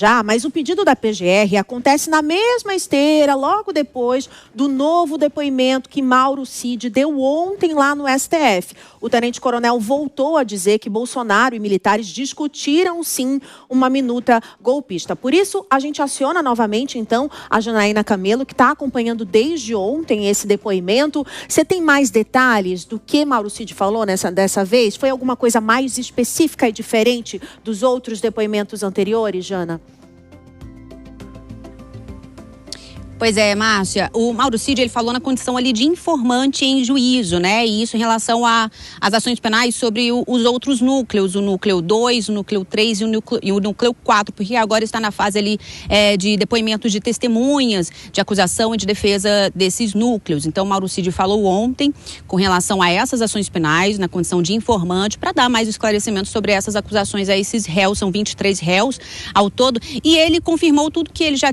Já, mas o pedido da PGR acontece na mesma esteira, logo depois do novo depoimento que Mauro Cid deu ontem lá no STF. O tenente-coronel voltou a dizer que Bolsonaro e militares discutiram, sim, uma minuta golpista. Por isso, a gente aciona novamente, então, a Janaína Camelo, que está acompanhando desde ontem esse depoimento. Você tem mais detalhes do que Mauro Cid falou dessa vez? Foi alguma coisa mais específica e diferente dos outros depoimentos anteriores, Jana? Pois é, Márcia, o Mauro Cid, ele falou na condição ali de informante em juízo, né? E isso em relação às ações penais sobre os outros núcleos, o núcleo 2, o núcleo 3 e o núcleo 4, porque agora está na fase ali de depoimentos de testemunhas, de acusação e de defesa desses núcleos. Então, o Mauro Cid falou ontem com relação a essas ações penais, na condição de informante, para dar mais esclarecimentos sobre essas acusações a esses réus, são 23 réus ao todo, e ele confirmou tudo que ele já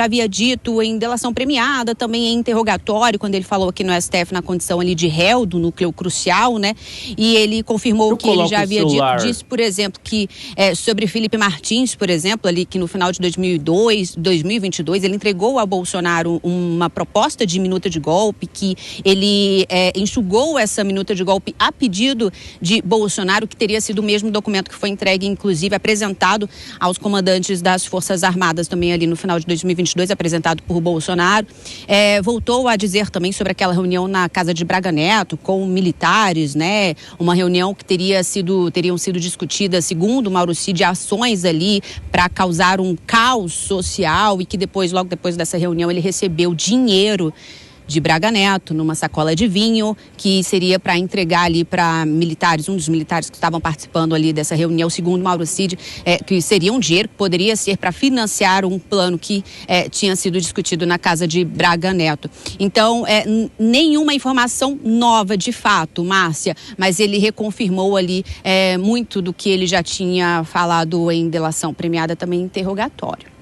havia dito em delação premiada, também em interrogatório, quando ele falou aqui no STF na condição ali de réu do núcleo crucial, né? E ele confirmou que ele já havia dito, por exemplo, que sobre Felipe Martins, por exemplo, ali que no final de 2022, ele entregou a Bolsonaro uma proposta de minuta de golpe, que ele enxugou essa minuta de golpe a pedido de Bolsonaro, que teria sido o mesmo documento que foi entregue, inclusive, apresentado aos comandantes das Forças Armadas também ali no final de 2022, apresentado por Bolsonaro. Voltou a dizer também sobre aquela reunião na casa de Braga Neto com militares, né? Uma reunião que teriam sido discutidas, segundo Mauro Cid, ações ali para causar um caos social e que logo depois dessa reunião, ele recebeu dinheiro de Braga Neto, numa sacola de vinho, que seria para entregar ali para militares, um dos militares que estavam participando ali dessa reunião, segundo Mauro Cid, que seria um dinheiro que poderia ser para financiar um plano que tinha sido discutido na casa de Braga Neto. Então, nenhuma informação nova de fato, Márcia, mas ele reconfirmou ali muito do que ele já tinha falado em delação premiada, também em interrogatório.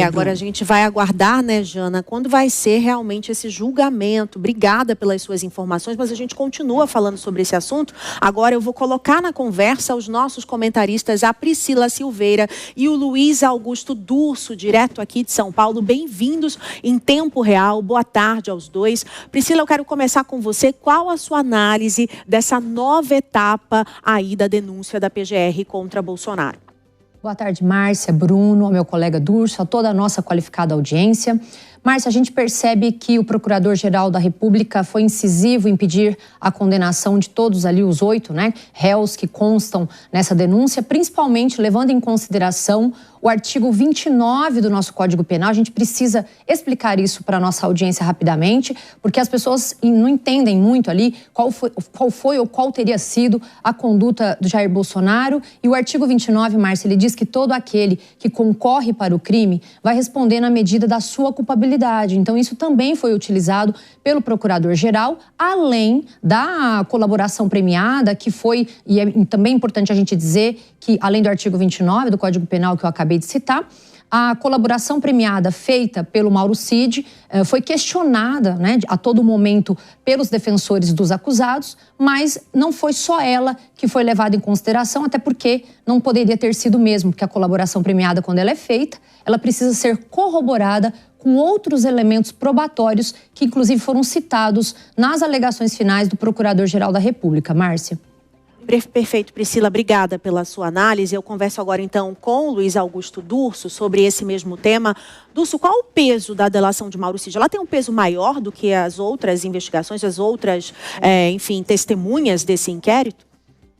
Agora a gente vai aguardar, né, Jana, quando vai ser realmente esse julgamento. Obrigada pelas suas informações, mas a gente continua falando sobre esse assunto. Agora eu vou colocar na conversa os nossos comentaristas, a Priscila Silveira e o Luiz Augusto Durso, direto aqui de São Paulo. Bem-vindos em tempo real. Boa tarde aos dois. Priscila, eu quero começar com você. Qual a sua análise dessa nova etapa aí da denúncia da PGR contra Bolsonaro? Boa tarde, Márcia, Bruno, ao meu colega Durso, a toda a nossa qualificada audiência. Márcia, a gente percebe que o Procurador-Geral da República foi incisivo em pedir a condenação de todos ali, os 8, né, réus que constam nessa denúncia, principalmente levando em consideração o artigo 29 do nosso Código Penal. A gente precisa explicar isso para a nossa audiência rapidamente, porque as pessoas não entendem muito ali qual foi ou qual teria sido a conduta do Jair Bolsonaro. E o artigo 29, Márcia, ele diz que todo aquele que concorre para o crime vai responder na medida da sua culpabilidade. Então, isso também foi utilizado pelo Procurador-Geral, além da colaboração premiada, que foi, e é também importante a gente dizer que, além do artigo 29 do Código Penal que eu acabei de citar, a colaboração premiada feita pelo Mauro Cid foi questionada, né, a todo momento pelos defensores dos acusados, mas não foi só ela que foi levada em consideração, até porque não poderia ter sido mesmo, porque a colaboração premiada, quando ela é feita, ela precisa ser corroborada com outros elementos probatórios que, inclusive, foram citados nas alegações finais do Procurador-Geral da República. Márcia. Perfeito, Priscila, obrigada pela sua análise. Eu converso agora então com o Luiz Augusto Durso sobre esse mesmo tema. Durso, qual o peso da delação de Mauro Cid? Ela tem um peso maior do que as outras investigações, as outras, testemunhas desse inquérito?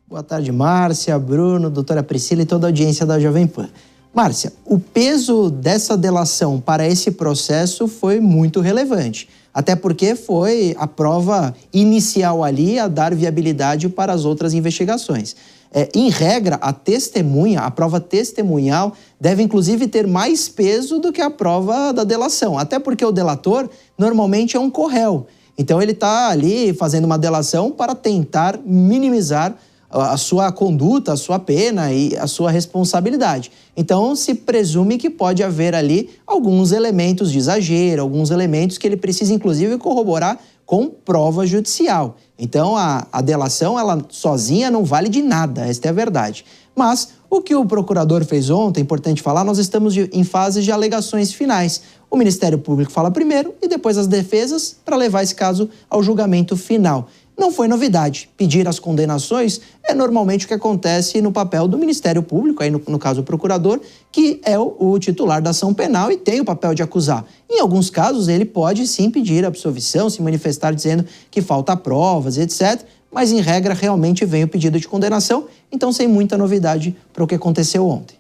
Boa tarde, Márcia, Bruno, doutora Priscila e toda a audiência da Jovem Pan. Márcia, o peso dessa delação para esse processo foi muito relevante. Até porque foi a prova inicial ali a dar viabilidade para as outras investigações. Em regra, a prova testemunhal, deve inclusive ter mais peso do que a prova da delação. Até porque o delator normalmente é um corréu. Então ele está ali fazendo uma delação para tentar minimizar a sua conduta, a sua pena e a sua responsabilidade. Então, se presume que pode haver ali alguns elementos de exagero, alguns elementos que ele precisa, inclusive, corroborar com prova judicial. Então, a delação, ela sozinha não vale de nada, esta é a verdade. Mas O que o procurador fez ontem, é importante falar, nós estamos em fase de alegações finais. O Ministério Público fala primeiro e depois as defesas para levar esse caso ao julgamento final. Não foi novidade. Pedir as condenações é normalmente o que acontece no papel do Ministério Público, aí no caso o procurador, que é o titular da ação penal e tem o papel de acusar. Em alguns casos ele pode sim pedir absolvição, se manifestar dizendo que falta provas, etc., mas em regra realmente vem o pedido de condenação, então sem muita novidade para o que aconteceu ontem.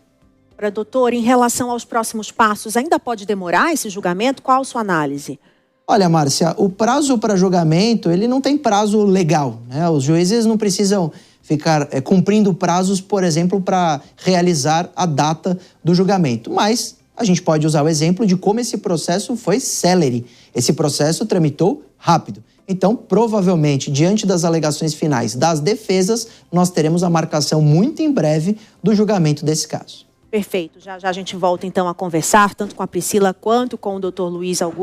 Doutor, em relação aos próximos passos, ainda pode demorar esse julgamento? Qual a sua análise? Olha, Márcia, o prazo para julgamento, ele não tem prazo legal, né? Os juízes não precisam ficar cumprindo prazos, por exemplo, para realizar a data do julgamento. Mas a gente pode usar o exemplo de como esse processo foi célere. Esse processo tramitou rápido. Então, provavelmente, diante das alegações finais das defesas, nós teremos a marcação muito em breve do julgamento desse caso. Perfeito. Já a gente volta, então, a conversar, tanto com a Priscila quanto com o Dr. Luiz Augusto.